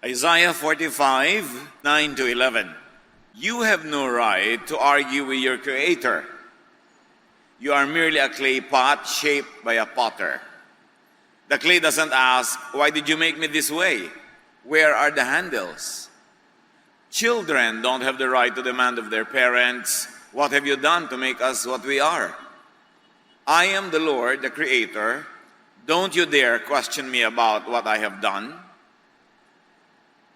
Isaiah 45, 9 to 11. You have no right to argue with your Creator. You are merely a clay pot shaped by a potter. The clay doesn't ask, why did you make me this way? Where are the handles? Children don't have the right to demand of their parents, what have you done to make us what we are? I am the Lord, the Creator. Don't you dare question me about what I have done.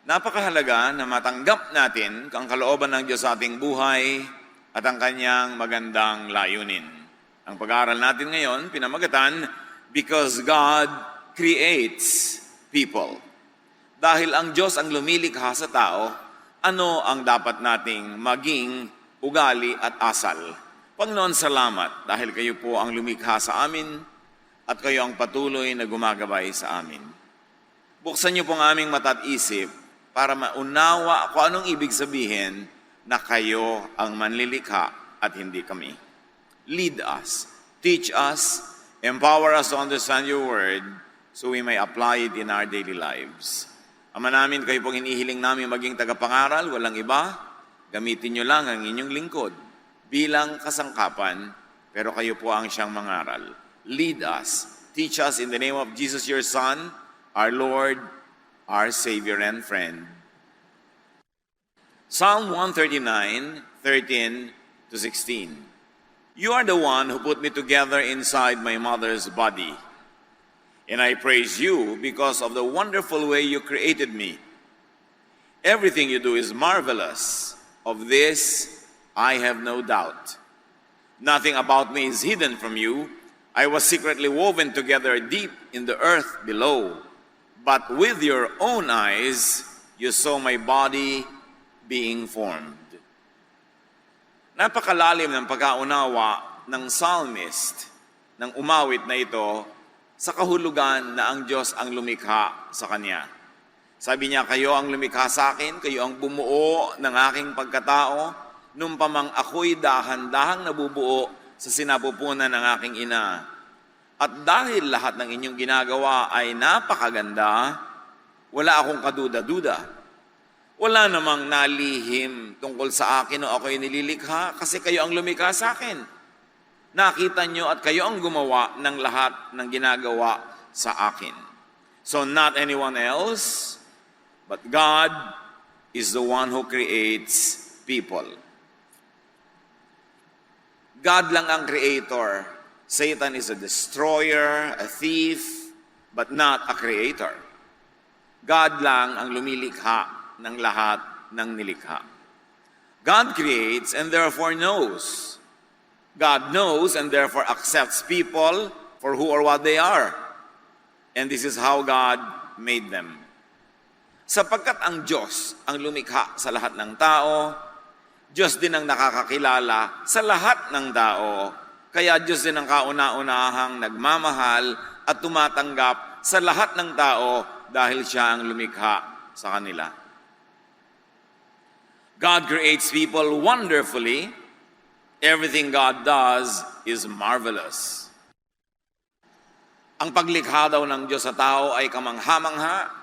Napakahalaga na matanggap natin ang kalooban ng Diyos sa ating buhay at ang kanyang magandang layunin. Ang pag-aaral natin ngayon, pinamagatan, Because God Creates People. Dahil ang Diyos ang lumilikha sa tao, ano ang dapat nating maging ugali at asal? Panginoon, salamat dahil kayo po ang lumikha sa amin at kayo ang patuloy na gumagabay sa amin. Buksan niyo po ang aming mata at isip para maunawa kung anong ibig sabihin na kayo ang manlilikha at hindi kami. Lead us, teach us, empower us to understand your word so we may apply it in our daily lives. Ama namin, kayo pong hinihiling namin maging tagapangaral, walang iba. Gamitin niyo lang ang inyong lingkod bilang kasangkapan, pero kayo po ang siyang mangaral. Lead us, teach us in the name of Jesus, your Son, our Lord, our Savior and friend. Psalm 139, 13 to 16. You are the one who put me together inside my mother's body. And I praise you because of the wonderful way you created me. Everything you do is marvelous. Of this, I have no doubt. Nothing about me is hidden from you. I was secretly woven together deep in the earth below. But with your own eyes, you saw my body being formed. Napakalalim ng pagkaunawa ng psalmist ng umawit na ito sa kahulugan na ang Diyos ang lumikha sa kanya. Sabi niya, kayo ang lumikha sa akin, kayo ang bumuo ng aking pagkatao, nung pamang ako'y dahan-dahang nabubuo sa sinapupunan ng aking ina. At dahil lahat ng inyong ginagawa ay napakaganda, wala akong kaduda-duda. Wala namang nalihim tungkol sa akin o ako'y nililikha kasi kayo ang lumikha sa akin. Nakita nyo at kayo ang gumawa ng lahat ng ginagawa sa akin. So not anyone else, but God is the one who creates people. God lang ang creator. Satan is a destroyer, a thief, but not a creator. God lang ang lumilikha ng lahat ng nilikha. God creates and therefore knows. God knows and therefore accepts people for who or what they are. And this is how God made them. Sapagkat ang Diyos ang lumikha sa lahat ng tao, Diyos din ang nakakakilala sa lahat ng tao. Kaya Diyos din ang kauna-unahang nagmamahal at tumatanggap sa lahat ng tao dahil siya ang lumikha sa kanila. God creates people wonderfully. Everything God does is marvelous. Ang paglikha daw ng Diyos sa tao ay kamangha-mangha.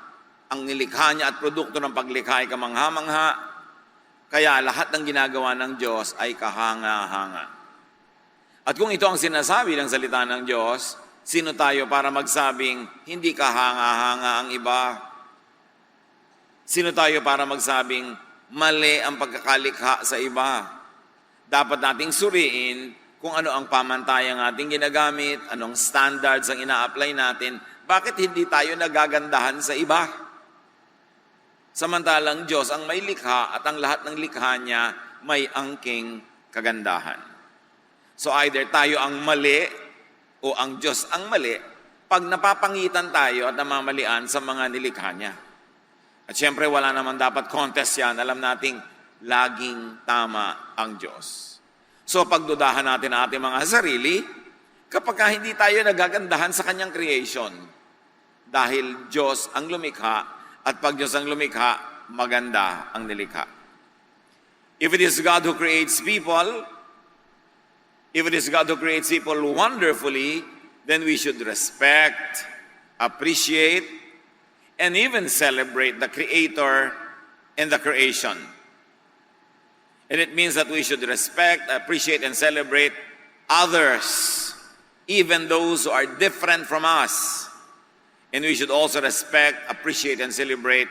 Ang nilikha niya at produkto ng paglikha ay kamangha-mangha. Kaya lahat ng ginagawa ng Diyos ay kahanga-hanga. At kung ito ang sinasabi ng salita ng Diyos, sino tayo para magsabing hindi kahanga-hanga ang iba? Sino tayo para magsabing mali ang pagkakalikha sa iba? Dapat nating suriin kung ano ang pamantayang ating ginagamit, anong standards ang ina-apply natin, bakit hindi tayo nagagandahan sa iba? Samantalang Diyos ang may likha at ang lahat ng likha niya may angking kagandahan. So either tayo ang mali o ang Diyos ang mali pag napapangitan tayo at namamalian sa mga nilikha niya. At siyempre wala naman dapat contest yan. Alam nating laging tama ang Diyos. So pagdudahan natin ang ating mga sarili kapag hindi tayo nagagandahan sa kanyang creation. Dahil Diyos ang lumikha at pag Diyos ang lumikha, maganda ang nilikha. If it is God who creates people, wonderfully, then we should respect, appreciate, and even celebrate the Creator and the creation. And it means that we should respect, appreciate, and celebrate others, even those who are different from us. And we should also respect, appreciate, and celebrate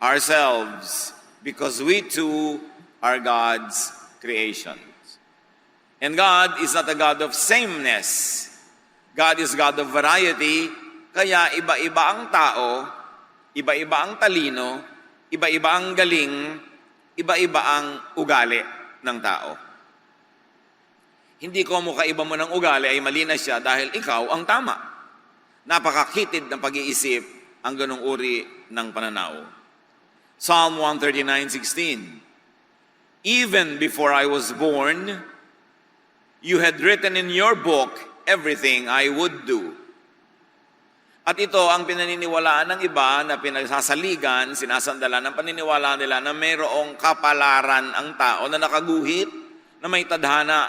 ourselves, because we too are God's creations. And God is not a God of sameness. God is God of variety, kaya iba-iba ang tao, iba-iba ang talino, iba-iba ang galing, iba-iba ang ugali ng tao. Hindi ko mukaiba mo ng ugali ay mali na siya dahil ikaw ang tama. Napakakitid ng pag-iisip ang ganong uri ng pananaw. Psalm 139:16. Even before I was born, you had written in your book everything I would do. At ito ang pinaniniwalaan ng iba na pinagsasaligan, sinasandalan ng paniniwala nila na mayroong kapalaran ang tao na nakaguhit na may tadhana.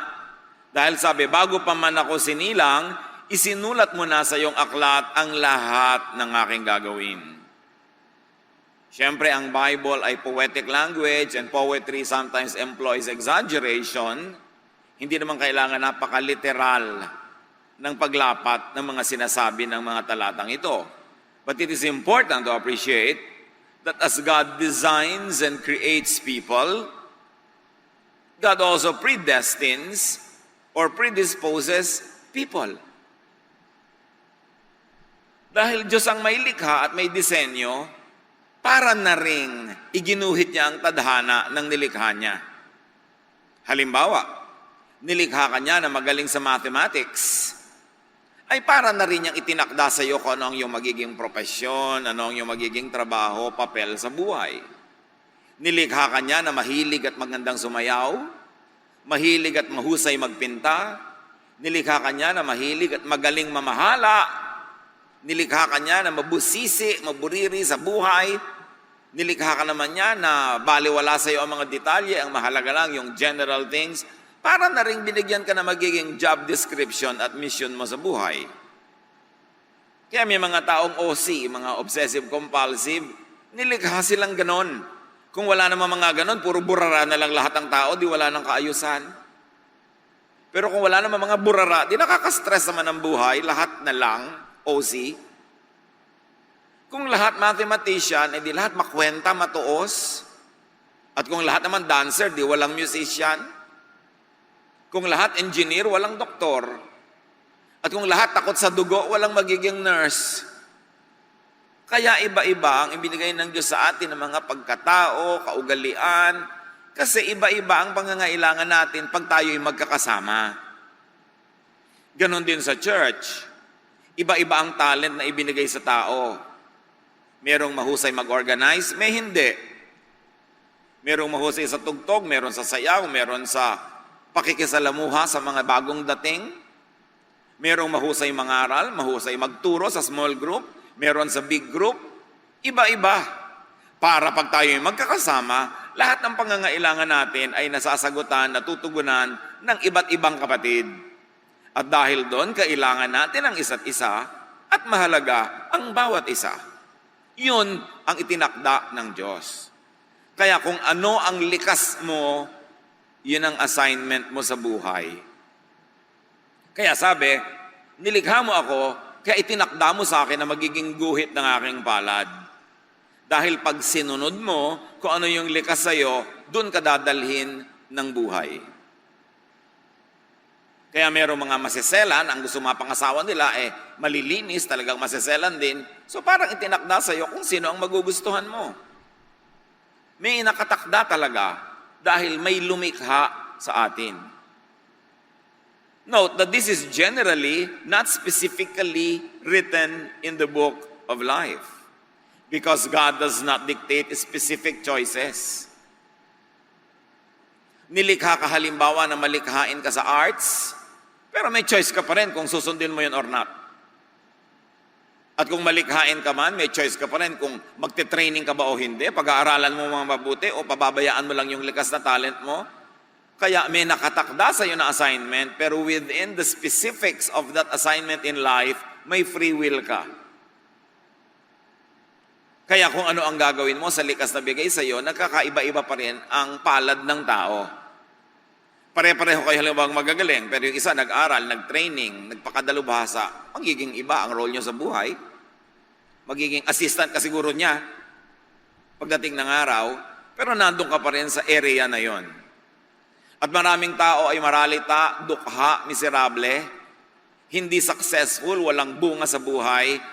Dahil sabi, bago pa man ako sinilang, isinulat mo na sa iyong aklat ang lahat ng aking gagawin. Siyempre, ang Bible ay poetic language and poetry sometimes employs exaggeration. Hindi naman kailangan napakaliteral ng paglapat ng mga sinasabi ng mga talatang ito. But it is important to appreciate that as God designs and creates people, God also predestines or predisposes people. Dahil Diyos ang may likha at may disenyo, para na ring iginuhit niya ang tadhana ng nilikha niya. Halimbawa, nilikha ka niya na magaling sa mathematics, ay para na rin niyang itinakda sa iyo kung ano ang iyong magiging propesyon, ano ang iyong magiging trabaho, papel sa buhay. Nilikha ka niya na mahilig at magandang sumayaw, mahilig at mahusay magpinta, nilikha ka niya na mahilig at magaling mamahala, nilikha ka niya na mabusisi, maburiri sa buhay, nilikha ka naman niya na baliwala sa iyo ang mga detalye, ang mahalaga lang yung general things, para na rin binigyan ka na magiging job description at mission mo sa buhay. Kaya may mga taong OC, mga obsessive-compulsive, nilikha silang ganon. Kung wala namang mga ganon, puro burara na lang lahat ng tao, di wala nang kaayusan. Pero kung wala namang mga burara, di nakaka-stress naman ang buhay, lahat na lang OC. Kung lahat mathematician, di lahat makwenta, matuos. At kung lahat naman dancer, di walang musician. Kung lahat engineer, walang doktor. At kung lahat takot sa dugo, walang magiging nurse. Kaya iba-iba ang ibinigay ng Diyos sa atin ng mga pagkatao, kaugalian, kasi iba-iba ang pangangailangan natin pag tayo'y magkakasama. Ganon din sa church. Iba-iba ang talent na ibinigay sa tao. Merong mahusay mag-organize, may hindi. Merong mahusay sa tugtog, meron sa sayaw, meron sa pakikisalamuha sa mga bagong dating. Merong mahusay mangaral, mahusay magturo sa small group, meron sa big group. Iba-iba. Para pag tayo'y magkakasama, lahat ng pangangailangan natin ay nasasagutan, natutugunan ng iba't ibang kapatid. At dahil doon, kailangan natin ang isa't isa at mahalaga ang bawat isa. Yun ang itinakda ng Diyos. Kaya kung ano ang likas mo, yun ang assignment mo sa buhay. Kaya sabi, nilikha mo ako, kaya itinakda mo sa akin na magiging guhit ng aking palad. Dahil pag sinunod mo, kung ano yung likas sa'yo, doon ka dadalhin ng buhay. Kaya merong mga maseselan, ang gusto mapangasawa nila, malilinis, talagang maseselan din. So parang itinakda sa'yo kung sino ang magugustuhan mo. May nakatakda talaga dahil may lumikha sa atin. Note that this is generally not specifically written in the book of life because God does not dictate specific choices. Nilikha ka halimbawa na malikhain ka sa arts, pero may choice ka pa rin kung susundin mo yun or not. At kung malikhain ka man, may choice ka pa rin kung magte-training ka ba o hindi, pag-aaralan mo mga mabuti o pababayaan mo lang yung likas na talent mo. Kaya may nakatakda sa iyo na assignment, pero within the specifics of that assignment in life, may free will ka. Kaya kung ano ang gagawin mo sa likas na bigay sa iyo, nagkakaiba-iba pa rin ang palad ng tao. Pare-pareho kayo halimbawa magagaling, pero yung isa nag-aral, nag-training, nagpakadalubhasa, magiging iba ang role nyo sa buhay. Magiging assistant ka siguro niya pagdating ng araw, pero nandun ka pa rin sa area na yon. At maraming tao ay maralita, dukha, miserable, hindi successful, walang bunga sa buhay,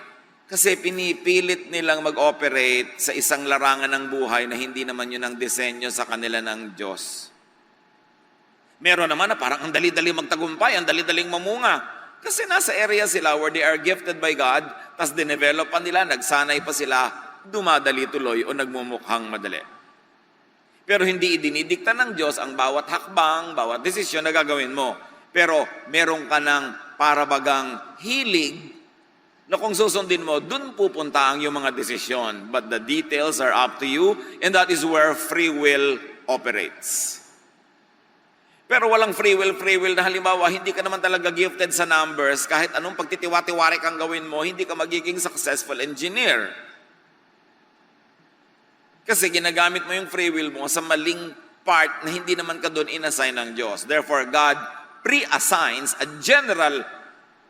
kasi pinipilit nilang mag-operate sa isang larangan ng buhay na hindi naman yun ang disenyo sa kanila ng Diyos. Meron naman na parang ang dali-dali magtagumpay, ang dali-daling mamunga. Kasi nasa area sila where they are gifted by God, tas dinevelop pa nila, nagsanay pa sila, dumadali tuloy o nagmumukhang madali. Pero hindi idinidikta ng Diyos ang bawat hakbang, bawat desisyon na gagawin mo. Pero meron ka ng parabagang hilig na kung susundin mo, dun pupunta ang iyong mga desisyon. But the details are up to you, and that is where free will operates. Pero walang free will na halimbawa, hindi ka naman talaga gifted sa numbers, kahit anong pagtitiwa-tiwari kang gawin mo, hindi ka magiging successful engineer. Kasi ginagamit mo yung free will mo sa maling part na hindi naman ka doon inassign ng Diyos. Therefore, God pre-assigns a general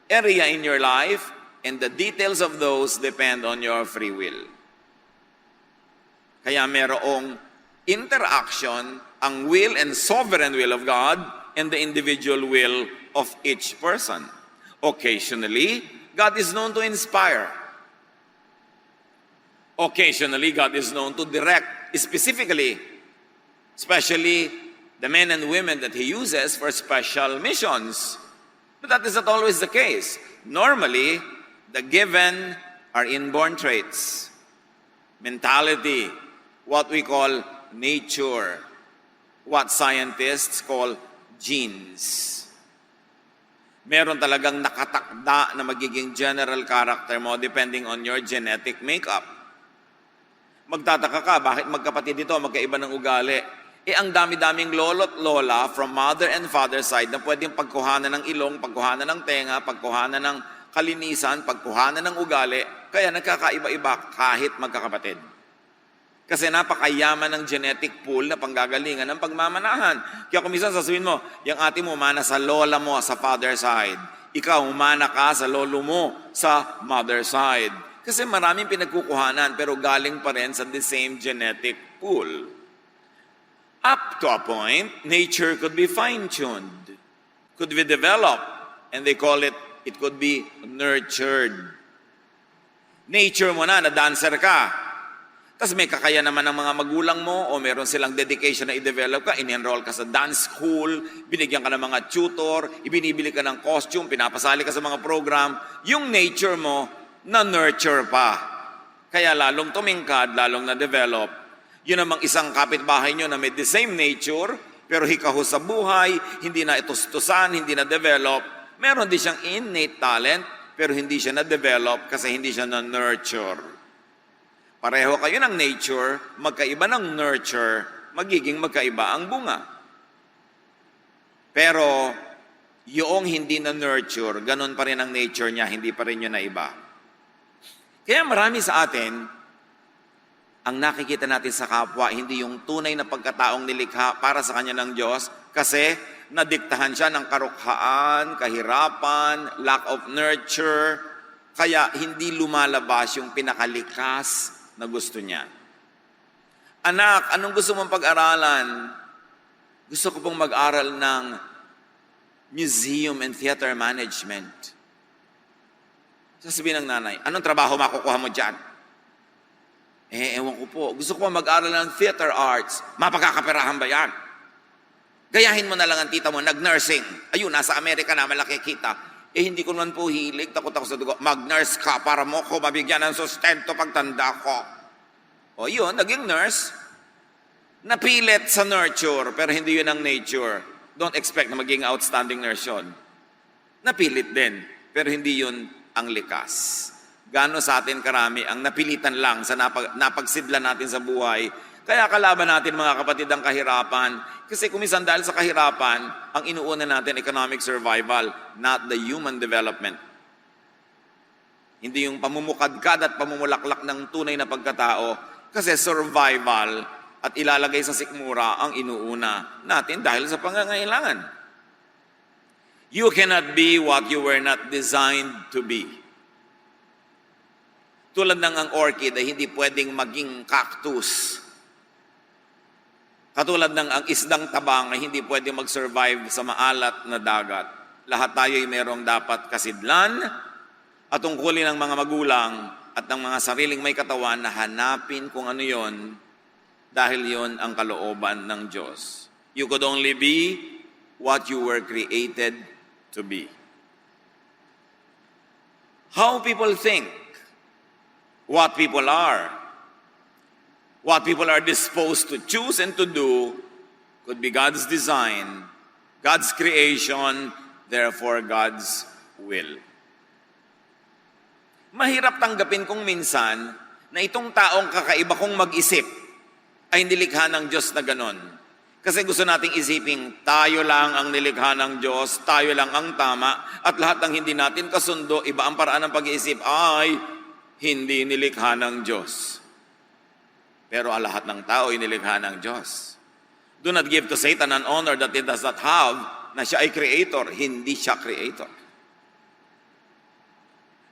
area in your life, and the details of those depend on your free will. Kaya merong interaction ang will and sovereign will of God and the individual will of each person. Occasionally, God is known to inspire. Occasionally, God is known to direct, specifically, especially the men and women that He uses for special missions. But that is not always the case. Normally, the given are inborn traits, mentality, what we call nature, what scientists call genes. Meron talagang nakatakda na magiging general character mo depending on your genetic makeup. Magtataka ka, bakit magkapatid ito, magkaiba ng ugali? Ang dami-daming lolo't lola from mother and father side na pwedeng pagkuhanan ng ilong, pagkuhanan ng tenga, pagkuhanan ng kalinisan, pagkuhanan ng ugali, kaya nagkakaiba-iba kahit magkakapatid. Kasi napakayaman ng genetic pool na panggagalingan ng pagmamanahan. Kaya kung minsan sasabihin mo, yung ate mo umana sa lola mo sa father side, ikaw umana ka sa lolo mo sa mother side. Kasi maraming pinagkukuhanan pero galing pa rin sa the same genetic pool. Up to a point, nature could be fine-tuned, could be developed, and they call it could be nurtured. Nature mo na dancer ka. Tapos may kakaya naman ng mga magulang mo o meron silang dedication na i-develop ka, in-enroll ka sa dance school, binigyan ka ng mga tutor, ibinibili ka ng costume, pinapasali ka sa mga program, yung nature mo na-nurture pa. Kaya lalong tumingkad, lalong na-develop. Yun namang isang kapitbahay nyo na may the same nature, pero hikaho sa buhay, hindi na itustusan, hindi na-develop. Meron din siyang innate talent, pero hindi siya na-develop kasi hindi siya na-nurture. Pareho kayo ng nature, magkaiba ng nurture, magiging magkaiba ang bunga. Pero, yung hindi na-nurture, ganun pa rin ang nature niya, hindi pa rin yun na iba. Kaya marami sa atin, ang nakikita natin sa kapwa, hindi yung tunay na pagkataong nilikha para sa kanya ng Diyos, kasi nadiktahan siya ng karukhaan, kahirapan, lack of nurture, kaya hindi lumalabas yung pinakalikas na gusto niya. Anak, anong gusto mong pag-aralan? Gusto ko pong mag-aral ng museum and theater management. Sasabihin ng nanay, anong trabaho makukuha mo dyan? Ewan ko po. Gusto ko mag-aral ng theater arts. Mapagkakaperahan ba yan? Gayahin mo na lang ang tita mo, nag-nursing. Ayun, nasa Amerika na, malaki kita. Hindi ko naman po hilig, takot ako sa dugo. Mag-nurse ka para mo ko mabigyan ng sustento pagtanda ko. O yun, naging nurse. Napilit sa nurture, pero hindi yun ang nature. Don't expect na maging outstanding nurse yun. Napilit din, pero hindi yun ang likas. Gano sa atin karami ang napilitan lang sa napagsidlan natin sa buhay. Kaya kalaban natin mga kapatid ang kahirapan. Kasi kumisan dahil sa kahirapan, ang inuuna natin economic survival, not the human development. Hindi yung pamumukadkad at pamumulaklak ng tunay na pagkatao, kasi survival at ilalagay sa sikmura ang inuuna natin dahil sa pangangailangan. You cannot be what you were not designed to be. Tulad ng ang orchid ay hindi pwedeng maging cactus. Katulad ng ang isdang tabang ay hindi pwedeng mag-survive sa maalat na dagat. Lahat tayo ay merong dapat kasidlan at tungkulin ng mga magulang at ng mga sariling may katawan na hanapin kung ano yon, dahil yon ang kalooban ng Diyos. You could only be what you were created to be. How people think, what people are disposed to choose and to do could be God's design, God's creation, therefore God's will. Mahirap tanggapin kung minsan na itong taong kakaiba kong mag-isip ay nilikha ng Diyos na ganon. Kasi gusto nating isiping tayo lang ang nilikha ng Diyos, tayo lang ang tama, at lahat ng hindi natin kasundo, iba ang paraan ng pag-iisip ay hindi nilikha ng Diyos. Pero ang lahat ng tao ay nilikha ng Diyos. Do not give to Satan an honor that he does not have, na siya ay creator, hindi siya creator.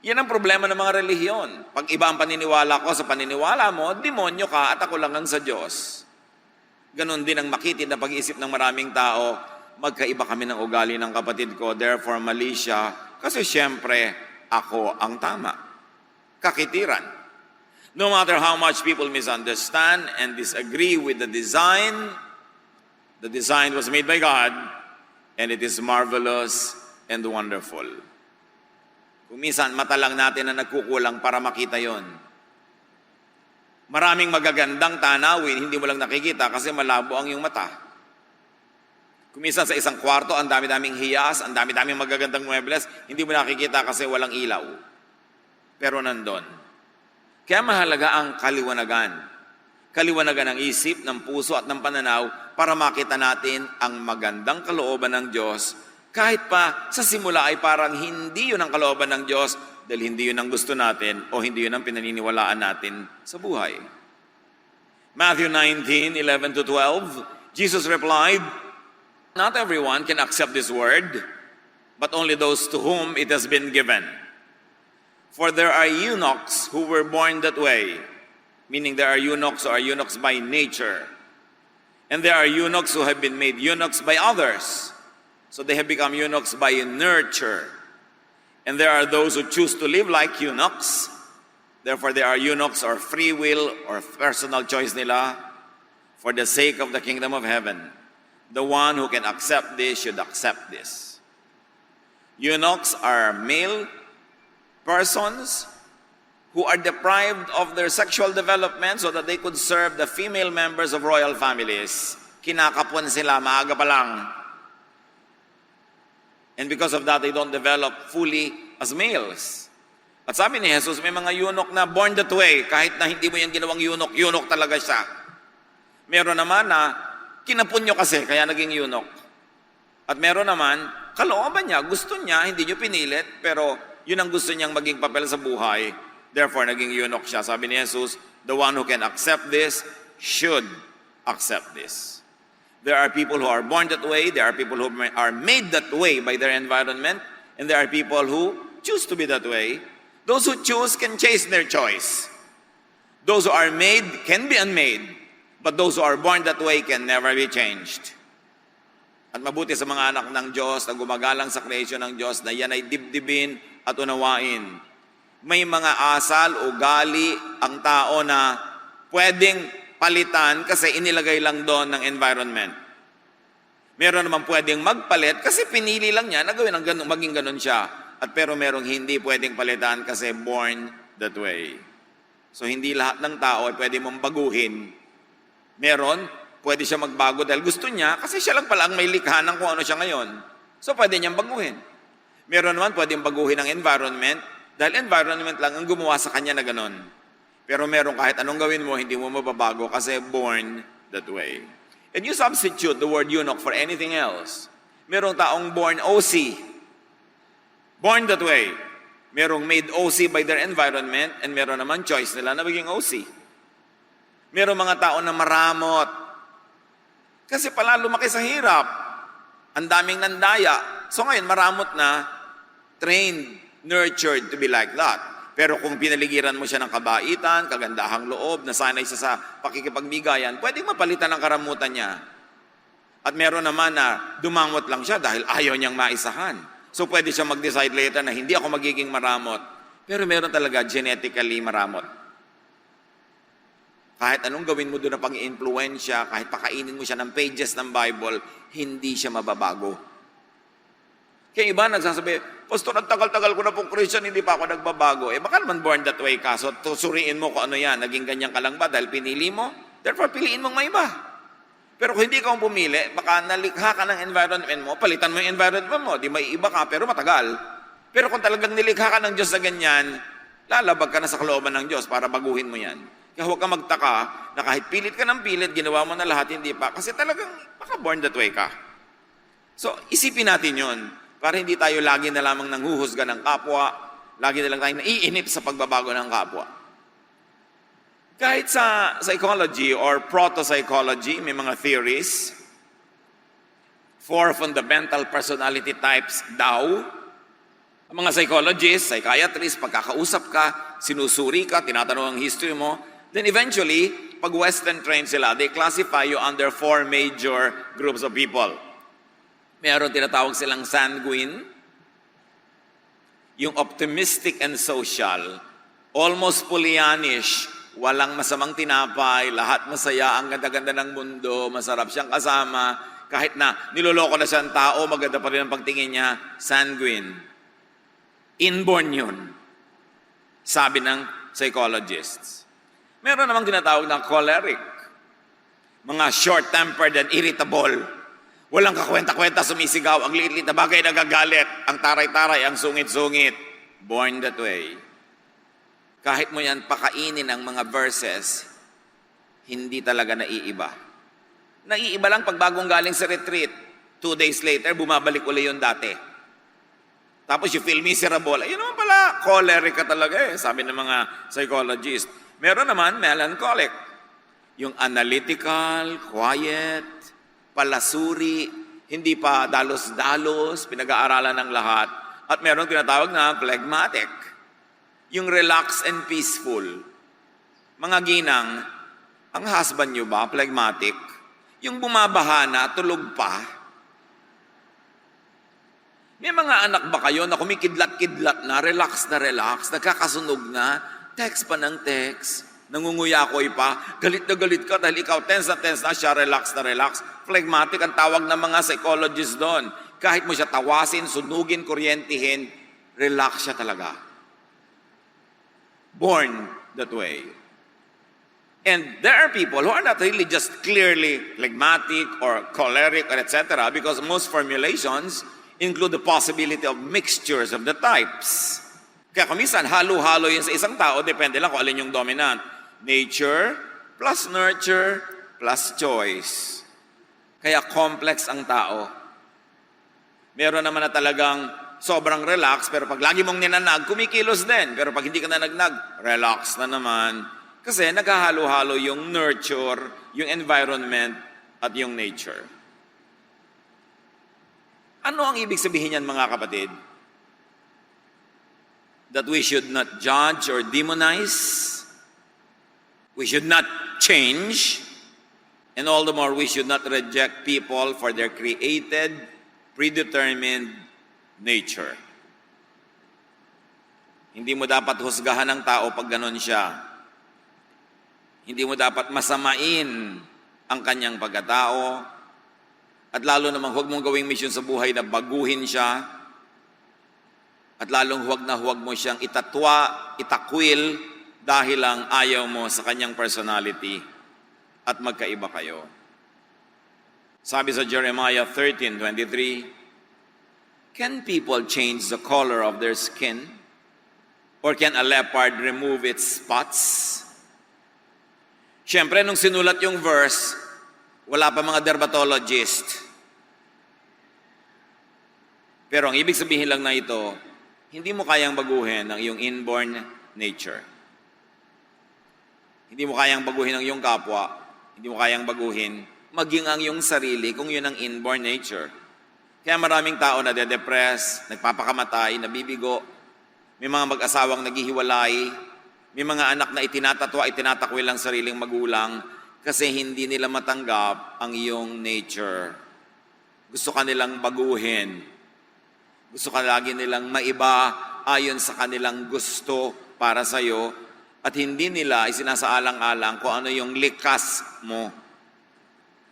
Yan ang problema ng mga relihiyon. Pag iba ang paniniwala ko sa paniniwala mo, demonyo ka at ako lang ang sa Diyos. Ganon din ang makitid na pag-iisip ng maraming tao, magkaiba kami ng ugali ng kapatid ko, therefore mali siya, kasi syempre ako ang tama. Kakitiran. No matter how much people misunderstand and disagree with the design was made by God, and it is marvelous and wonderful. Kung minsan, mata lang natin na nagkukulang para makita yon. Maraming magagandang tanawin, hindi mo lang nakikita kasi malabo ang iyong mata. Kung minsan sa isang kwarto, ang dami-daming hiyas, ang dami-daming magagandang muebles, hindi mo nakikita kasi walang ilaw. Pero nandun. Kaya mahalaga ang kaliwanagan. Kaliwanagan ng isip, ng puso at ng pananaw para makita natin ang magandang kalooban ng Diyos. Kahit pa sa simula ay parang hindi yun ang kalooban ng Diyos dahil hindi yun ang gusto natin o hindi yun ang pinaniniwalaan natin sa buhay. Matthew 19:11-12, Jesus replied, "Not everyone can accept this word, but only those to whom it has been given. For there are eunuchs who were born that way," meaning there are eunuchs who are eunuchs by nature. And there are eunuchs who have been made eunuchs by others. So they have become eunuchs by nurture. And there are those who choose to live like eunuchs. Therefore there are eunuchs or free will or personal choice nila for the sake of the kingdom of heaven. The one who can accept this should accept this. Eunuchs are male persons who are deprived of their sexual development so that they could serve the female members of royal families. Kinakapon sila maaga pa lang. And because of that, they don't develop fully as males. At sabi ni Jesus, may mga eunuch na born that way. Kahit na hindi mo yan ginawang eunuch, eunuch talaga siya. Meron naman na kinapon nyo kasi, kaya naging eunuch. At meron naman, kalooban niya, gusto niya, hindi nyo pinilit, pero yun ang gusto niyang maging papel sa buhay. Therefore, naging eunuch siya. Sabi ni Jesus, the one who can accept this should accept this. There are people who are born that way. There are people who are made that way by their environment. And there are people who choose to be that way. Those who choose can chase their choice. Those who are made can be unmade. But those who are born that way can never be changed. At mabuti sa mga anak ng Diyos na gumagalang sa creation ng Diyos na yan ay dibdibin at unawain. May mga asal, ugali ang tao na pwedeng palitan kasi inilagay lang doon ng environment. Meron naman pwedeng magpalit kasi pinili lang niya na gawin ang ganun, maging ganun siya. At pero merong hindi pwedeng palitan kasi born that way. So hindi lahat ng tao ay pwede mong baguhin. Meron, pwede siya magbago dahil gusto niya kasi siya lang pala ang may likha ng kung ano siya ngayon. So pwede niyang baguhin. Meron naman pwedeng baguhin ang environment dahil environment lang ang gumawa sa kanya na ganon. Pero meron kahit anong gawin mo, hindi mo mababago kasi born that way. And you substitute the word eunuch for anything else. Merong taong born OC. Born that way. Merong made OC by their environment and meron naman choice nila na maging OC. Merong mga tao na maramot. Kasi pala lumaki sa hirap. Ang daming nandaya. So ngayon, maramot na, trained, nurtured to be like that. Pero kung pinaligiran mo siya ng kabaitan, kagandahang loob, nasanay siya sa pakikipagbigayan, pwedeng mapalitan ang karamutan niya. At meron naman na dumangot lang siya dahil ayaw niyang maisahan. So pwede siya mag-decide later na hindi ako magiging maramot. Pero meron talaga genetically maramot. Kahit anong gawin mo doon na pang-influensya, kahit pakainin mo siya ng pages ng Bible, hindi siya mababago. Kaya iba nagsasabi, Pastor, ang tagal-tagal ko na pong Christian, hindi pa ako nagbabago. Baka naman born that way ka. So suriin mo kung ano yan. Naging ganyan ka lang ba dahil pinili mo? Therefore, piliin mong may iba. Pero kung hindi ka pumili, baka nalikha ka ng environment mo, palitan mo yung environment mo, di may iba ka, pero matagal. Pero kung talagang nilikha ka ng Diyos na ganyan, lalabag ka na sa kalooban ng Diyos para baguhin mo yan. Kaya huwag ka magtaka na kahit pilit ka ng pilit, ginawa mo na lahat, hindi pa. Kasi talagang baka born that way ka. So, isipin natin yon para hindi tayo lagi na lamang nanghuhusga ng kapwa, lagi na lang tayong naiinip sa pagbabago ng kapwa. Kahit sa psychology or proto-psychology, may mga theories. 4 fundamental personality types daw. Ang mga psychologists, psychiatrists, pagkakausap ka, sinusuri ka, tinatanong ang history mo, then eventually, pag Western trained sila, they classify you under 4 major groups of people. Meron tinatawag silang sanguine, yung optimistic and social, almost Pollyannish, walang masamang tinapay, lahat masaya, ang ganda-ganda ng mundo, masarap siyang kasama, kahit na niloloko na siyang tao, maganda pa rin ang pagtingin niya, sanguine. Inborn yun, sabi ng psychologists. Meron namang tinatawag na choleric, mga short-tempered and irritable. Walang kakwenta-kwenta, sumisigaw, ang liit-liit na bagay nagagalit, ang taray-taray, ang sungit-sungit. Born that way. Kahit mo yan pakainin ang mga verses, hindi talaga naiiba. Naiiba lang pag bagong galing sa retreat. 2 days later, bumabalik uli yung dati. Tapos you feel miserable. Ayun naman pala, choleric ka talaga sabi ng mga psychologists. Meron naman melancholic. Yung analytical, quiet, palasuri, hindi pa dalos-dalos, pinag-aaralan ng lahat. At meron tinatawag na phlegmatic. Yung relaxed and peaceful. Mga ginang, ang husband nyo ba, phlegmatic? Yung bumabaha na, tulog pa? May mga anak ba kayo na kumikidlat-kidlat na, relax, nagkakasunog na, text pa ng text, nangunguyakoy pa, galit na galit ka dahil ikaw tense na, siya relax na relax. Phlegmatic ang tawag ng mga psychologists doon. Kahit mo siya tawasin, sunugin, kuryentihin, relax siya talaga. Born that way. And there are people who are not really just clearly phlegmatic or choleric or etc. because most formulations include the possibility of mixtures of the types. Kaya kumisan, halo-halo yun sa isang tao, depende lang kung alin yung dominant. Nature plus nurture plus choice. Kaya complex ang tao. Meron naman na talagang sobrang relax, pero pag lagi mong ninanag, kumikilos din. Pero pag hindi ka na nagnag, relax na naman. Kasi naghahalo-halo yung nurture, yung environment, at yung nature. Ano ang ibig sabihin yan, mga kapatid? That we should not judge or demonize. We should not change. And all the more, we should not reject people for their created, predetermined nature. Hindi mo dapat husgahan ng tao pag ganon siya. Hindi mo dapat masamain ang kanyang pagkatao. At lalo namang huwag mong gawing mission sa buhay na baguhin siya. At lalong huwag mo siyang itatwa, itakwil dahil lang ayaw mo sa kanyang personality at magkaiba kayo. Sabi sa Jeremiah 13:23, can people change the color of their skin? Or can a leopard remove its spots? Siyempre, nung sinulat yung verse, wala pa mga dermatologist. Pero ang ibig sabihin lang na ito, hindi mo kayang baguhin ang iyong inborn nature. Hindi mo kayang baguhin ang iyong kapwa. Hindi mo kayang baguhin maging ang iyong sarili kung yun ang inborn nature. Kaya maraming tao na de-depress, nagpapakamatay, nabibigo, may mga mag-asawang naghihiwalay, may mga anak na itinatatwa, itinatakwil ang sariling magulang kasi hindi nila matanggap ang iyong nature. Gusto ka nilang baguhin. Gusto ka lagi nilang maiba ayon sa kanilang gusto para sa iyo at hindi nila isinasaalang-alang kung ano yung likas mo.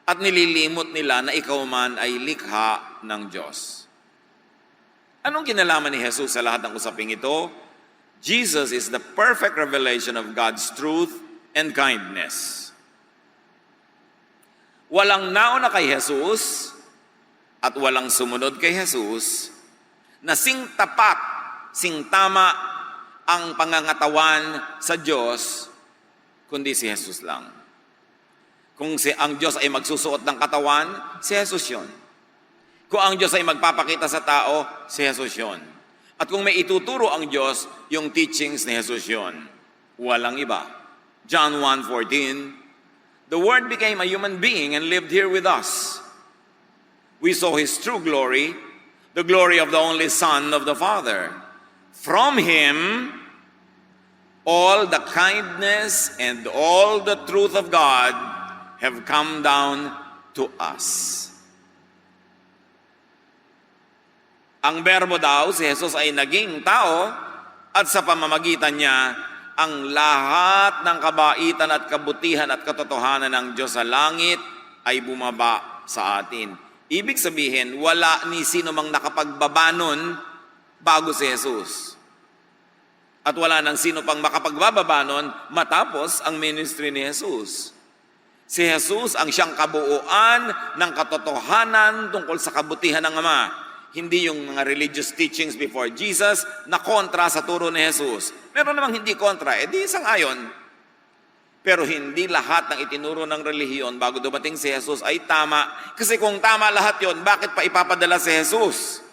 At nililimot nila na ikaw man ay likha ng Diyos. Anong kinalaman ni Jesus sa lahat ng usaping ito? Jesus is the perfect revelation of God's truth and kindness. Walang nauna kay Jesus at walang sumunod kay Jesus na sing tapat, sing tama ang pangangatawan sa Diyos, kundi si Jesus lang. Kung ang Diyos ay magsusuot ng katawan, si Jesus yun. Kung ang Diyos ay magpapakita sa tao, si Jesus yun. At kung may ituturo ang Diyos, yung teachings ni Jesus yun. Walang iba. John 1:14, the Word became a human being and lived here with us. We saw His true glory, the glory of the only Son of the Father. From Him, all the kindness and all the truth of God have come down to us. Ang berbo daw, si Jesus ay naging tao at sa pamamagitan niya, ang lahat ng kabaitan at kabutihan at katotohanan ng Diyos sa langit ay bumaba sa atin. Ibig sabihin, wala ni sino mang nakapagbaba nun bago si Jesus. At wala nang sino pang makapagbababa nun matapos ang ministry ni Jesus. Si Jesus ang siyang kabuuan ng katotohanan tungkol sa kabutihan ng Ama. Hindi yung mga religious teachings before Jesus na kontra sa turo ni Jesus. Meron namang hindi kontra, di sang-ayon. Pero hindi lahat ng itinuro ng relihiyon bago dumating si Jesus ay tama. Kasi kung tama lahat yon, bakit pa ipapadala si Jesus?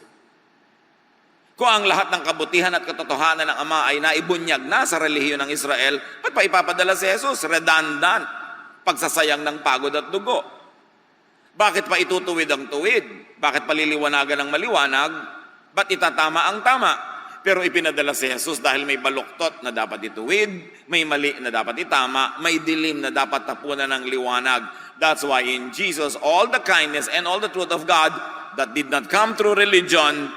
Kung ang lahat ng kabutihan at katotohanan ng Ama ay naibunyag na sa relihiyon ng Israel, ba't pa ipapadala si Jesus? Redundant. Pagsasayang ng pagod at dugo. Bakit pa itutuwid ang tuwid? Bakit paliliwanagan ang maliwanag? Ba't itatama ang tama? Pero ipinadala si Jesus dahil may baluktot na dapat ituwid, may mali na dapat itama, may dilim na dapat tapunan ng liwanag. That's why in Jesus, all the kindness and all the truth of God that did not come through religion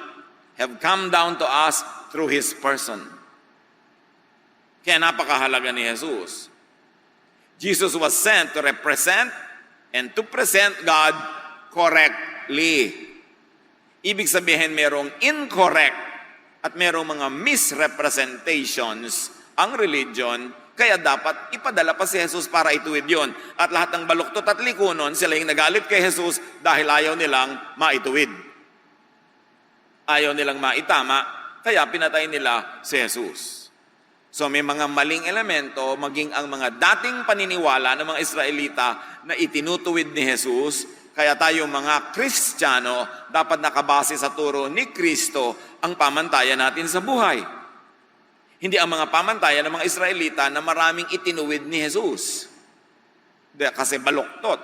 have come down to us through His person. Kaya napakahalaga ni Jesus. Jesus was sent to represent and to present God correctly. Ibig sabihin, merong incorrect at merong mga misrepresentations ang religion, kaya dapat ipadala pa si Jesus para ituwid yun. At lahat ng baluktot at likunon, sila yung nagalit kay Jesus dahil ayaw nilang maituwid. Ayaw nilang maitama, kaya pinatay nila si Jesus. So may mga maling elemento, maging ang mga dating paniniwala ng mga Israelita na itinutuwid ni Jesus, kaya tayo mga Kristiyano dapat nakabase sa turo ni Kristo ang pamantayan natin sa buhay. Hindi ang mga pamantayan ng mga Israelita na maraming itinuwid ni Jesus. Kasi baluktot.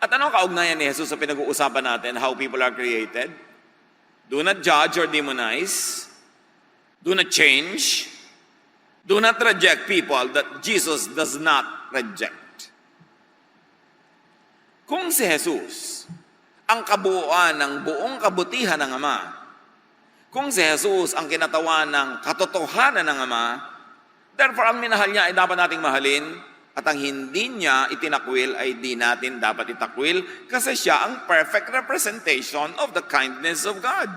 At anong kaugnayan ni Jesus sa pinag-uusapan natin, how people are created? Do not judge or demonize. Do not change. Do not reject people that Jesus does not reject. Kung si Jesus, ang kabuuan ng buong kabutihan ng Ama, kung si Jesus ang kinatawan ng katotohanan ng Ama, therefore ang minahal niya ay dapat nating mahalin, at ang hindi niya itinakwil ay di natin dapat itakwil kasi siya ang perfect representation of the kindness of God.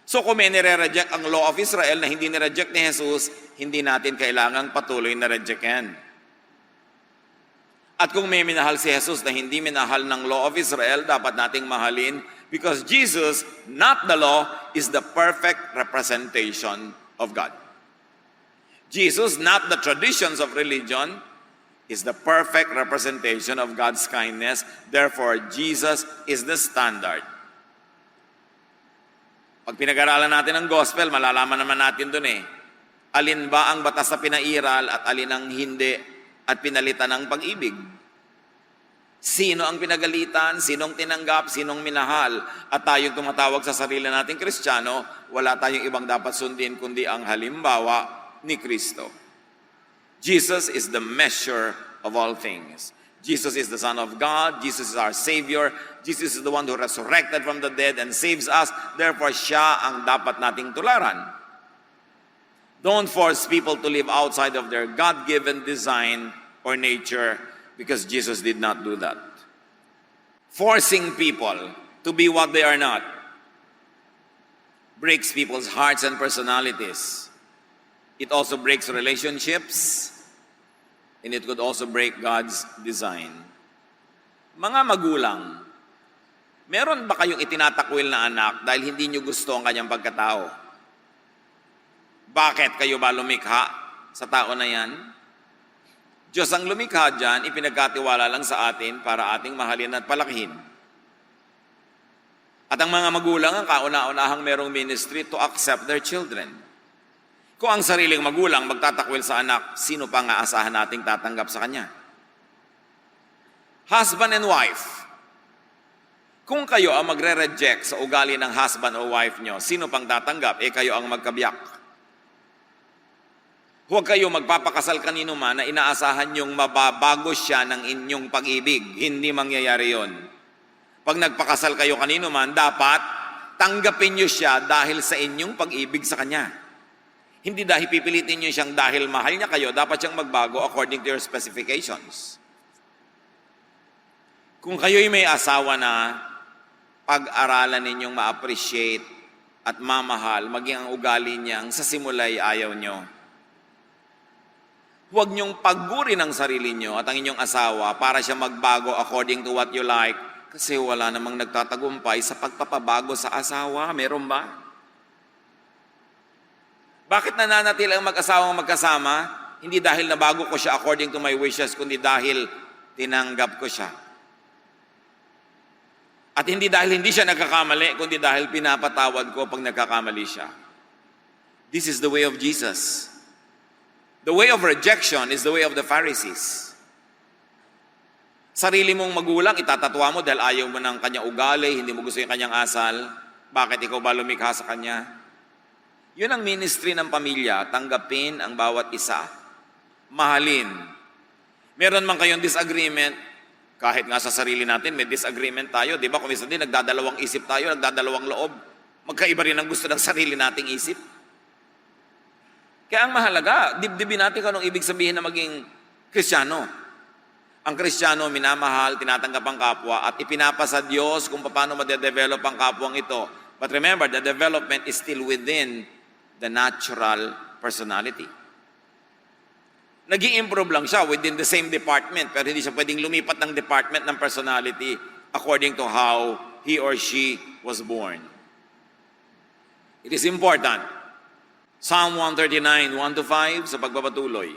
So kung may nire-reject ang law of Israel na hindi nire-reject ni Jesus, hindi natin kailangang patuloy na reject yan. At kung may minahal si Jesus na hindi minahal ng law of Israel, dapat nating mahalin because Jesus, not the law, is the perfect representation of God. Jesus, not the traditions of religion, is the perfect representation of God's kindness. Therefore, Jesus is the standard. Pag pinag-aralan natin ang gospel, malalaman naman natin dun alin ba ang batas na pinairal at alin ang hindi at pinalitan ng pag-ibig. Sino ang pinagalitan, sinong tinanggap, sinong minahal, at tayong tumatawag sa sarili nating Kristiyano, wala tayong ibang dapat sundin kundi ang halimbawa ni Kristo. Jesus is the measure of all things. Jesus is the Son of God. Jesus is our Savior. Jesus is the one who resurrected from the dead and saves us. Therefore, siya ang dapat nating tularan. Don't force people to live outside of their God-given design or nature, because Jesus did not do that. Forcing people to be what they are not breaks people's hearts and personalities. It also breaks relationships, and it could also break God's design. Mga magulang, meron ba kayong itinatakwil na anak dahil hindi nyo gusto ang kanyang pagkatao? Bakit kayo ba lumikha sa tao na yan? Diyos ang lumikha dyan, ipinagkatiwala lang sa atin para ating mahalin at palakihin. At ang mga magulang ang kauna-unahang merong ministry to accept their children. Kung ang sariling magulang magtatakwil sa anak, sino pa nga asahan nating tatanggap sa kanya? Husband and wife. Kung kayo ang magre-reject sa ugali ng husband o wife nyo, sino pang tatanggap? Kayo ang magkabiyak. Huwag kayo magpapakasal kanino man na inaasahan yung mababago siya ng inyong pag-ibig. Hindi mangyayari yon. Pag nagpakasal kayo kanino man, dapat tanggapin nyo siya dahil sa inyong pag-ibig sa kanya. Hindi dahil pipilitin nyo siyang dahil mahal niya kayo, dapat siyang magbago according to your specifications. Kung kayo'y may asawa na, pag-aralan ninyong ma-appreciate at mamahal, maging ang ugali niyang sa simula'y ayaw nyo. Huwag niyong paggurin ang sarili niyo at ang inyong asawa para siya magbago according to what you like, kasi wala namang nagtatagumpay sa pagpapabago sa asawa. Meron ba? Bakit nananatili ang mag-asawang magkasama? Hindi dahil nabago ko siya according to my wishes, kundi dahil tinanggap ko siya. At hindi dahil hindi siya nagkakamali, kundi dahil pinapatawad ko pag nagkakamali siya. This is the way of Jesus. The way of rejection is the way of the Pharisees. Sarili mong magulang, itatatwa mo dahil ayaw mo ng kanyang ugali, hindi mo gusto yung kanyang asal. Bakit ikaw ba lumikha sa kanya? Yun ang ministry ng pamilya, tanggapin ang bawat isa. Mahalin. Meron man kayong disagreement, kahit nga sa sarili natin, may disagreement tayo. Di ba? Kung minsan din, nagdadalawang isip tayo, nagdadalawang loob. Magkaiba rin ang gusto ng sarili nating isip. Kaya ang mahalaga, dibdibin natin kung anong ibig sabihin na maging Kristiyano. Ang Kristiyano, minamahal, tinatanggap ang kapwa, at ipinapasa Diyos kung paano ma-develop ang kapwang ito. But remember, the development is still within the natural personality. Nag-i-improve lang siya within the same department, pero hindi siya pwedeng lumipat ng department ng personality according to how he or she was born. It is important. Psalm 139, 1-5, sa pagpapatuloy.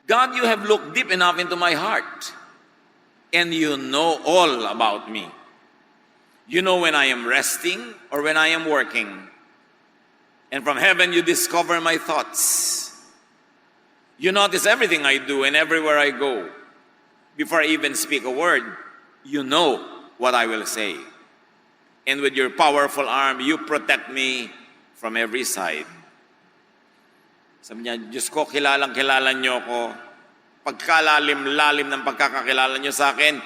God, you have looked deep enough into my heart, and you know all about me. You know when I am resting or when I am working. And from heaven you discover my thoughts. You notice everything I do and everywhere I go. Before I even speak a word, you know what I will say. And with your powerful arm, you protect me from every side. Sabi niya, Diyos ko, kilala niyo ko. Pagkalalim-lalim ng pagkakakilala niyo sa akin,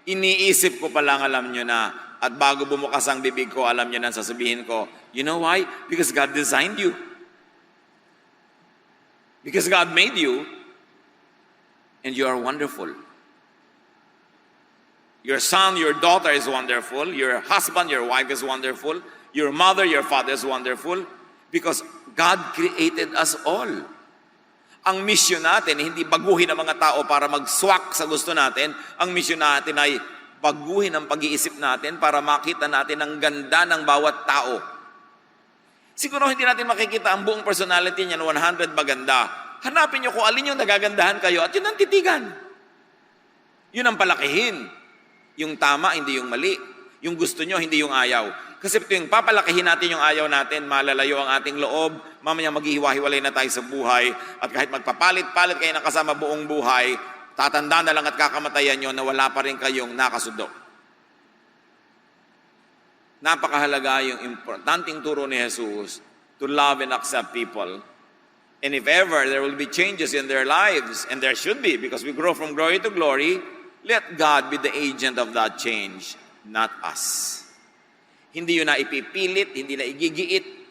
iniisip ko pa lang alam niyo na. At bago bumukas ang bibig ko, alam niyo na sasabihin ko. You know why? Because God designed you. Because God made you. And you are wonderful. Your son, your daughter is wonderful. Your husband, your wife is wonderful. Your mother, your father is wonderful. Because God created us all. Ang mission natin, hindi baguhin ang mga tao para mag-swak sa gusto natin. Ang mission natin ay baguhin ang pag-iisip natin para makita natin ang ganda ng bawat tao. Siguro hindi natin makikita ang buong personality niya na 100 maganda. Hanapin niyo kung alin yung nagagandahan kayo at yun ang titigan. Yun ang palakihin. Yung tama, hindi yung mali. Yung gusto nyo, hindi yung ayaw. Kasi tuwing papalakihin natin yung ayaw natin, malalayo ang ating loob, mamaya maghihiwa-hiwalay na tayo sa buhay, at kahit magpapalit-palit kayo ng kasama buong buhay, tatanda na lang at kakamatayan nyo na wala pa rin kayong nakasundo. Napakahalaga yung importanteng turo ni Jesus to love and accept people. And if ever there will be changes in their lives, and there should be, because we grow from glory to glory, let God be the agent of that change, not us. Hindi yun na ipipilit, hindi na igigiit.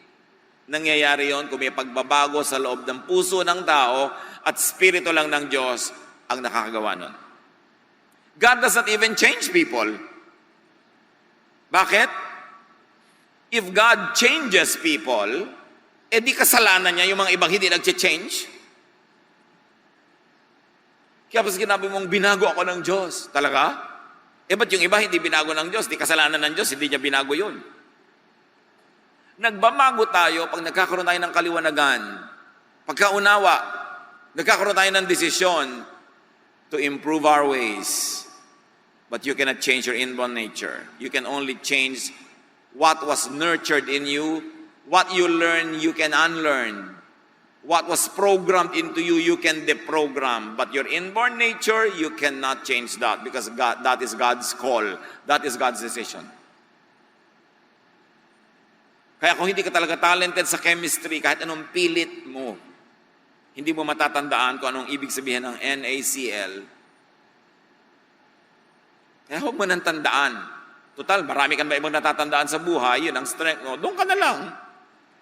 Nangyayari yon kung may pagbabago sa loob ng puso ng tao at spirito lang ng Diyos ang nakakagawa nun. God does not even change people. Bakit? If God changes people, di kasalanan niya yung mga ibang hindi nag-change. Kaya pas ginabi mong binago ako ng Diyos. Talaga? Ba't yung iba hindi binago ng Diyos? Di kasalanan ng Diyos, hindi niya binago yun. Nagbabago tayo pag nagkakaroon tayo ng kaliwanagan. Pagkaunawa, nagkakaroon tayo ng desisyon to improve our ways. But you cannot change your inborn nature. You can only change what was nurtured in you. What you learn, you can unlearn. What was programmed into you, you can deprogram. But your inborn nature, you cannot change that because God, that is God's call. That is God's decision. Kaya kung hindi ka talaga talented sa chemistry, kahit anong pilit mo, hindi mo matatandaan kung anong ibig sabihin ng NaCl. Kaya huwag mo nang tandaan. Total, marami ka ba ibang natatandaan sa buhay, yun ang strength mo. Doon ka na lang.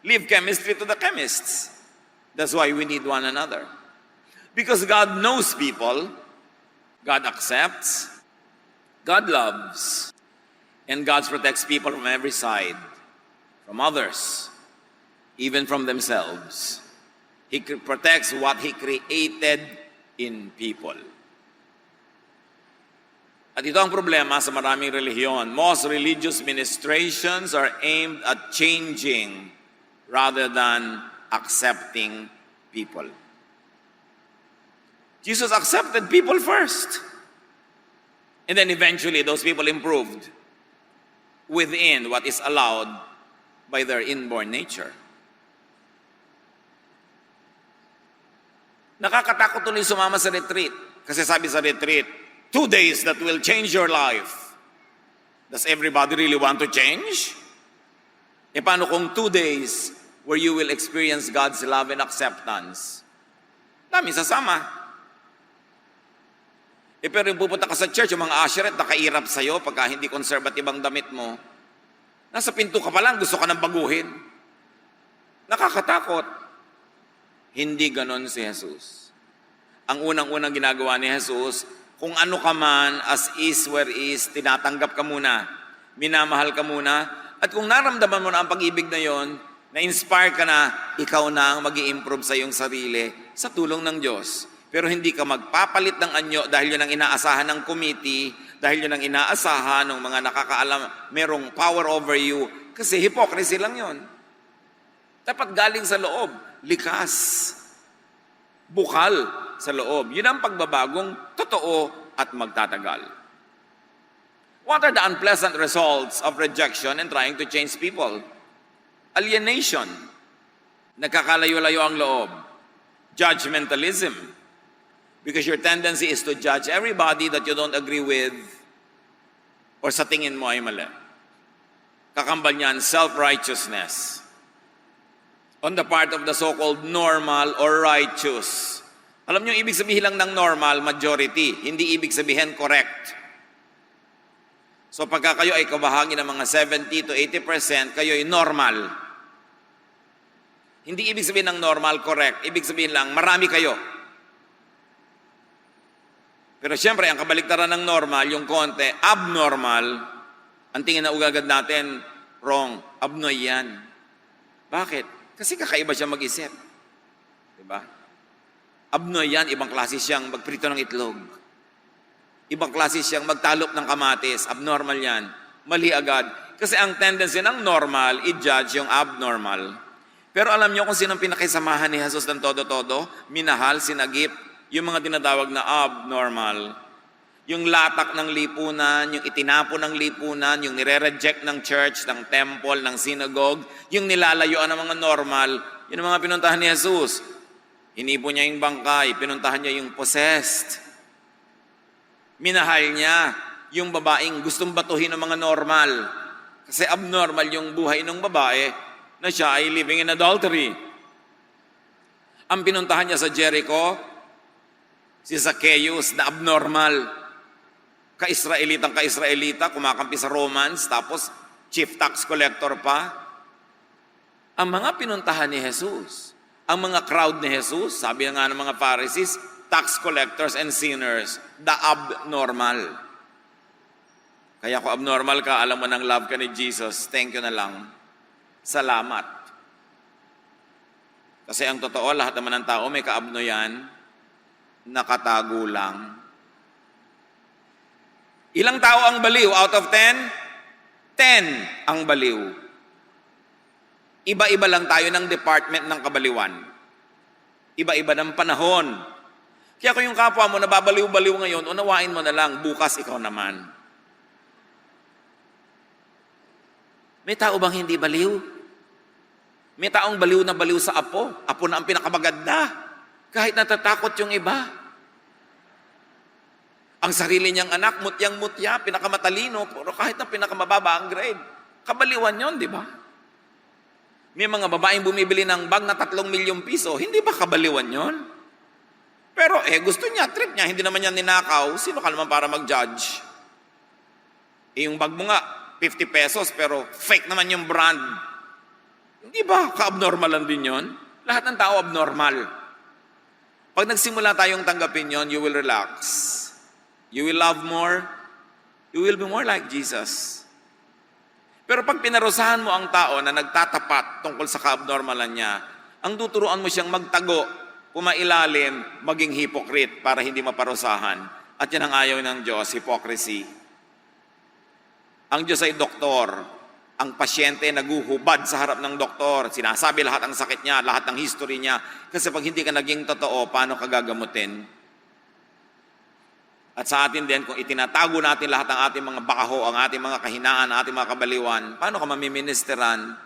Leave chemistry to the chemists. That's why we need one another. Because God knows people, God accepts, God loves, and God protects people from every side, from others, even from themselves. He protects what He created in people. At ito ang problema sa maraming relihiyon. Most religious ministrations are aimed at changing rather than accepting people. Jesus accepted people first. And then eventually those people improved within what is allowed by their inborn nature. Nakakatakot tuloy sumama sa retreat. Kasi sabi sa retreat, 2 days that will change your life. Does everybody really want to change? Paano kung 2 days where you will experience God's love and acceptance? Dami sasama. Pero yung pupunta ka sa church, yung mga usherette, nakairap sa'yo pagka hindi conservative ang damit mo. Nasa pinto ka pa lang, gusto ka nang baguhin. Nakakatakot. Hindi ganon si Jesus. Ang unang-unang ginagawa ni Jesus, kung ano ka man, as is, where is, tinatanggap ka muna. Minamahal ka muna. At kung naramdaman mo na ang pag-ibig na yon, na-inspire ka na, ikaw na ang mag-i-improve sa iyong sarili sa tulong ng Diyos. Pero hindi ka magpapalit ng anyo dahil yun ang inaasahan ng committee, dahil yun ang inaasahan ng mga nakakaalam, merong power over you. Kasi hypocrisy lang yun. Dapat galing sa loob, likas, bukal sa loob. Yun ang pagbabagong totoo at magtatagal. What are the unpleasant results of rejection and trying to change people? Alienation, nagkakalayo-layo ang loob. Judgmentalism, because your tendency is to judge everybody that you don't agree with or sa tingin mo ay mali. Kakambal niyan, self-righteousness on the part of the so-called normal or righteous. Alam niyo, ibig sabihin lang ng normal, majority. Hindi ibig sabihin correct. So pagka kayo ay kabahagi ng mga 70 to 80%, kayo ay normal. Hindi ibig sabihin ng normal, correct. Ibig sabihin lang, marami kayo. Pero siyempre, ang kabaliktaran ng normal, yung konti, abnormal, ang tingin na ugagad natin, wrong, abnoy yan. Bakit? Kasi kakaiba siya mag-isip. Diba? Abnoy yan, ibang klase siyang magprito ng itlog. Ibang klase siyang magtalop ng kamatis. Abnormal yan. Mali agad. Kasi ang tendency ng normal, i-judge yung abnormal. Pero alam niyo kung sinong pinakisamahan ni Jesus ng todo-todo? Minahal, sinagip, yung mga tinatawag na abnormal. Yung latak ng lipunan, yung itinapon ng lipunan, yung nire-reject ng church, ng temple, ng synagogue, yung nilalayuan ng mga normal, yun ang mga pinuntahan ni Jesus. Hinipo niya yung bangkay, pinuntahan niya yung possessed. Minahal niya yung babaeng gustong batuhin ng mga normal. Kasi abnormal yung buhay ng babae na siya ay living in adultery. Ang pinuntahan niya sa Jericho, si Zacchaeus na abnormal. Ka-Israelita, kumakampi sa Romans, tapos chief tax collector pa. Ang mga pinuntahan ni Jesus, ang mga crowd ni Jesus, sabi nga ng mga Pharisees, tax collectors and sinners, the abnormal. Kaya kung abnormal ka, alam mo nang love ka ni Jesus, thank you na lang. Salamat. Kasi ang totoo, lahat naman ng tao may kaabno yan, nakatago lang. Ilang tao ang baliw out of 10? 10 ang baliw. Iba-iba lang tayo ng department ng kabaliwan. Iba-iba ng panahon. Kaya kung yung kapwa mo nababaliw-baliw ngayon, unawain mo na lang, bukas ikaw naman. May tao bang hindi baliw? May taong baliw na baliw sa apo. Apo na ang pinakamaganda. Kahit natatakot yung iba. Ang sarili niyang anak, mutyang-mutya, pinakamatalino, pero kahit na pinakamababa ang grade. Kabaliwan yon, di ba? May mga babaeng bumibili ng bag na 3 milyong piso, hindi ba kabaliwan yon? Pero gusto niya, trip niya, hindi naman niya ninakaw, sino ka naman para mag-judge? Yung bag mo nga, 50 pesos, pero fake naman yung brand. Hindi ba ka-abnormalan din yon? Lahat ng tao abnormal. Pag nagsimula tayong tanggapin yon, you will relax. You will love more. You will be more like Jesus. Pero pag pinarusahan mo ang tao na nagtatapat tungkol sa ka-abnormalan niya, ang tuturuan mo siyang magtago, pumailalim, maging hypocrite para hindi maparusahan. At yan ang ayaw ng Diyos, hypocrisy. Ang Diyos ay doktor. Ang pasyente naguhubad sa harap ng doktor. Sinasabi lahat ang sakit niya, lahat ng history niya. Kasi pag hindi ka naging totoo, paano ka gagamutin? At sa atin din, kung itinatago natin lahat ng ating mga bakaho, ang ating mga kahinaan, ang ating mga kabaliwan, paano ka mamiministeran?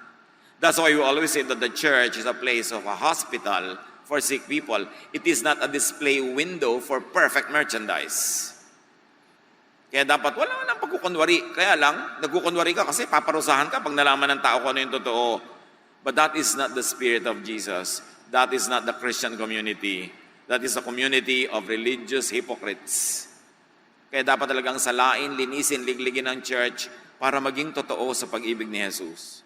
That's why we always say that the church is a place of a hospital for sick people. It is not a display window for perfect merchandise. Kaya dapat wala nang pagkukunwari. Kaya lang, nagkukunwari ka kasi paparusahan ka pag nalaman ng tao kung ano yung totoo. But that is not the spirit of Jesus. That is not the Christian community. That is a community of religious hypocrites. Kaya dapat talagang salain, linisin, ligligin ng church para maging totoo sa pag-ibig ni Jesus.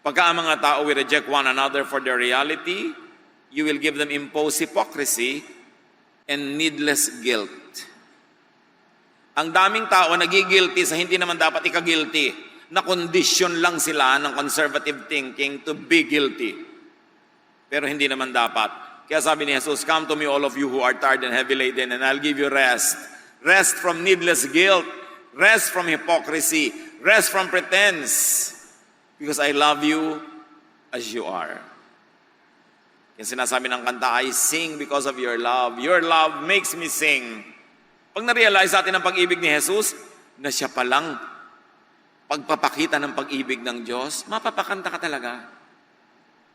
Pagka ang mga tao will reject one another for their reality, you will give them imposed hypocrisy and needless guilt. Ang daming tao nagigilty sa hindi naman dapat ika-guilty, na condition lang sila ng conservative thinking to be guilty. Pero hindi naman dapat. Kaya sabi ni Jesus, come to me all of you who are tired and heavy laden and I'll give you rest. Rest from needless guilt. Rest from hypocrisy. Rest from pretense. Because I love you as you are. Yung sinasabi ng kanta, I sing because of your love. Your love makes me sing. Pag na-realize natin ang pag-ibig ni Jesus, na siya palang pagpapakita ng pag-ibig ng Diyos, mapapakanta ka talaga.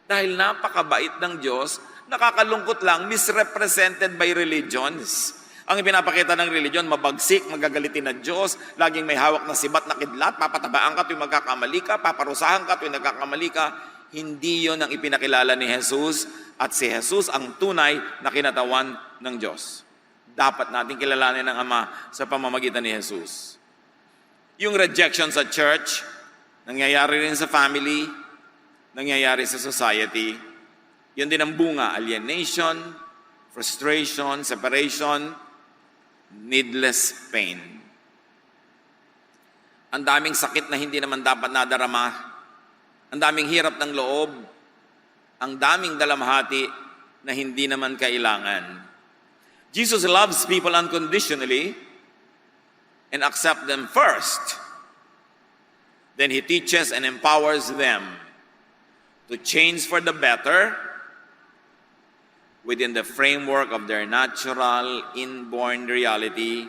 Dahil napakabait ng Diyos, nakakalungkot lang, misrepresented by religions. Ang ipinapakita ng religion, mabagsik, magagalitin ng Diyos, laging may hawak na sibat na kidlat, papatabaan ka tuwing magkakamali ka, paparusahan ka tuwing nagkakamali ka. Hindi yon ang ipinakilala ni Jesus, at si Jesus ang tunay na kinatawan ng Diyos. Dapat natin kilalanin ng Ama sa pamamagitan ni Jesus. Yung rejection sa church, nangyayari rin sa family, nangyayari sa society. Yun din ang bunga, alienation, frustration, separation, needless pain. Ang daming sakit na hindi naman dapat nadarama. Ang daming hirap ng loob. Ang daming dalamhati na hindi naman kailangan. Jesus loves people unconditionally and accepts them first. Then He teaches and empowers them to change for the better within the framework of their natural, inborn reality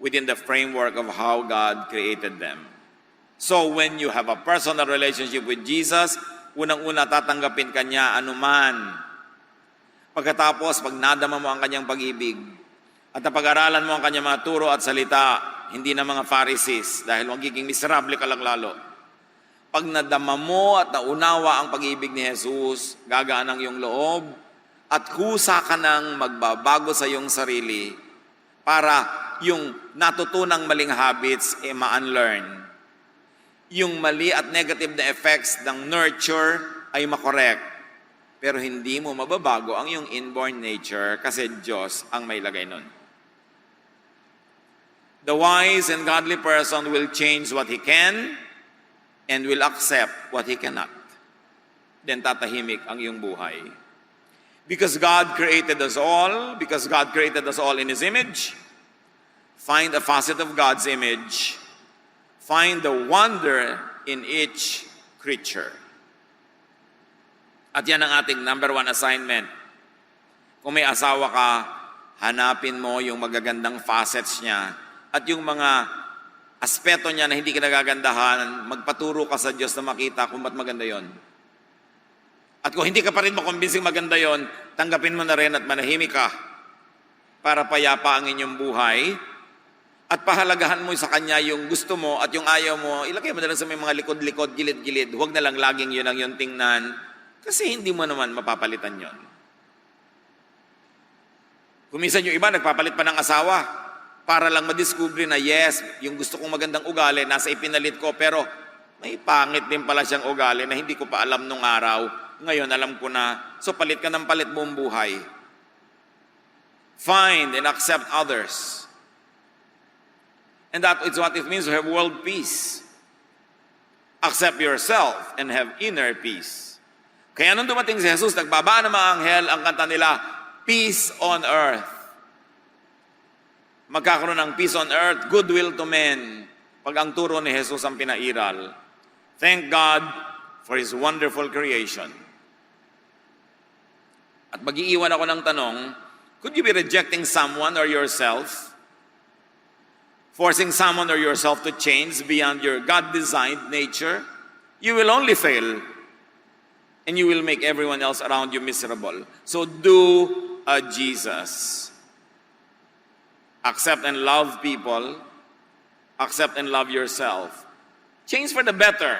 within the framework of how God created them. So when you have a personal relationship with Jesus, unang-una tatanggapin ka niya anuman. Pagkatapos, pag nadama mo ang kanyang pag-ibig, at napag-aralan mo ang kanyang mga turo at salita, hindi na mga Pharisees, dahil magiging miserable ka lang lalo. Pag nadama mo at naunawa ang pag-ibig ni Jesus, gagaan ang iyong loob, at kusa ka nang magbabago sa iyong sarili para yung natutunang maling habits ma-unlearn. Yung mali at negative na effects ng nurture ay makorek. Pero hindi mo mababago ang iyong inborn nature kasi Diyos ang may lagay nun. The wise and godly person will change what he can and will accept what he cannot. Then tatahimik ang iyong buhay. Because God created us all in His image, find a facet of God's image, find the wonder in each creature. At yan ang ating number 1 assignment. Kung may asawa ka, hanapin mo yung magagandang facets niya at yung mga aspeto niya na hindi ka nagagandahan, magpaturo ka sa Diyos na makita kung ba't maganda yon. At kung hindi ka pa rin makumbinsing maganda yon, tanggapin mo na rin at manahimik ka para payapa ang inyong buhay. At pahalagahan mo sa Kanya yung gusto mo at yung ayaw mo, ilagay mo na lang sa may mga likod-likod, gilid-gilid. Huwag na lang laging yun ang yung tingnan. Kasi hindi mo naman mapapalitan yon. Kuminsan yung iba, nagpapalit pa ng asawa para lang madiskubre na yes, yung gusto kong magandang ugali, nasa ipinalit ko, pero may pangit din pala siyang ugali na hindi ko pa alam nung araw. Ngayon, alam ko na. So, palit ka ng palit buong buhay. Find and accept others. And that is what it means to have world peace. Accept yourself and have inner peace. Kaya nung dumating si Jesus, nagbaba ng mga anghel, ang kanta nila, peace on earth. Magkakaroon ng peace on earth, goodwill to men, pag ang turo ni Jesus ang pinairal. Thank God for His wonderful creation. At mag-iiwan ako ng tanong, could you be rejecting someone or yourself? Forcing someone or yourself to change beyond your God-designed nature? You will only fail. And you will make everyone else around you miserable. So do a Jesus. Accept and love people. Accept and love yourself. Change for the better.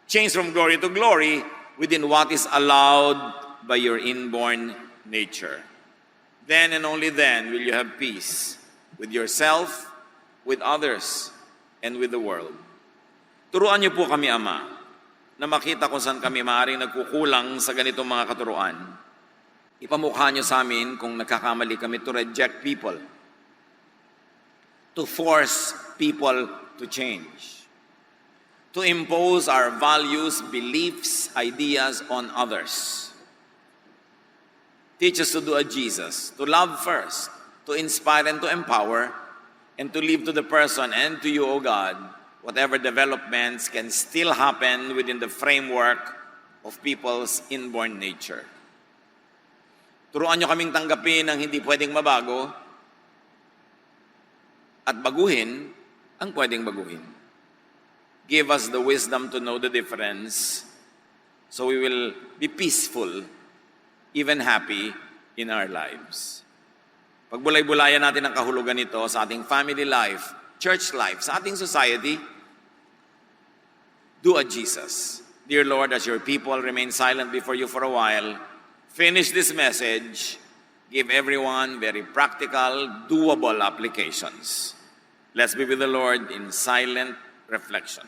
Change from glory to glory within what is allowed by your inborn nature. Then and only then will you have peace with yourself, with others, and with the world. Turuan niyo po kami, Ama, na makita kung saan kami maaaring nagkukulang sa ganitong mga katuruan. Ipamukha niyo sa amin kung nagkakamali kami to reject people, to force people to change, to impose our values, beliefs, ideas on others. Teach us to do a Jesus, to love first, to inspire and to empower, and to live to the person and to you, O God, whatever developments can still happen within the framework of people's inborn nature. Turuan niyo kaming tanggapin ang hindi pwedeng mabago at baguhin ang pwedeng baguhin. Give us the wisdom to know the difference so we will be peaceful, even happy in our lives. Pagbulay-bulayan natin ang kahulugan nito sa ating family life, church life, sa ating society, do a Jesus. Dear Lord, as your people remain silent before you for a while, finish this message, give everyone very practical, doable applications. Let's be with the Lord in silent reflection.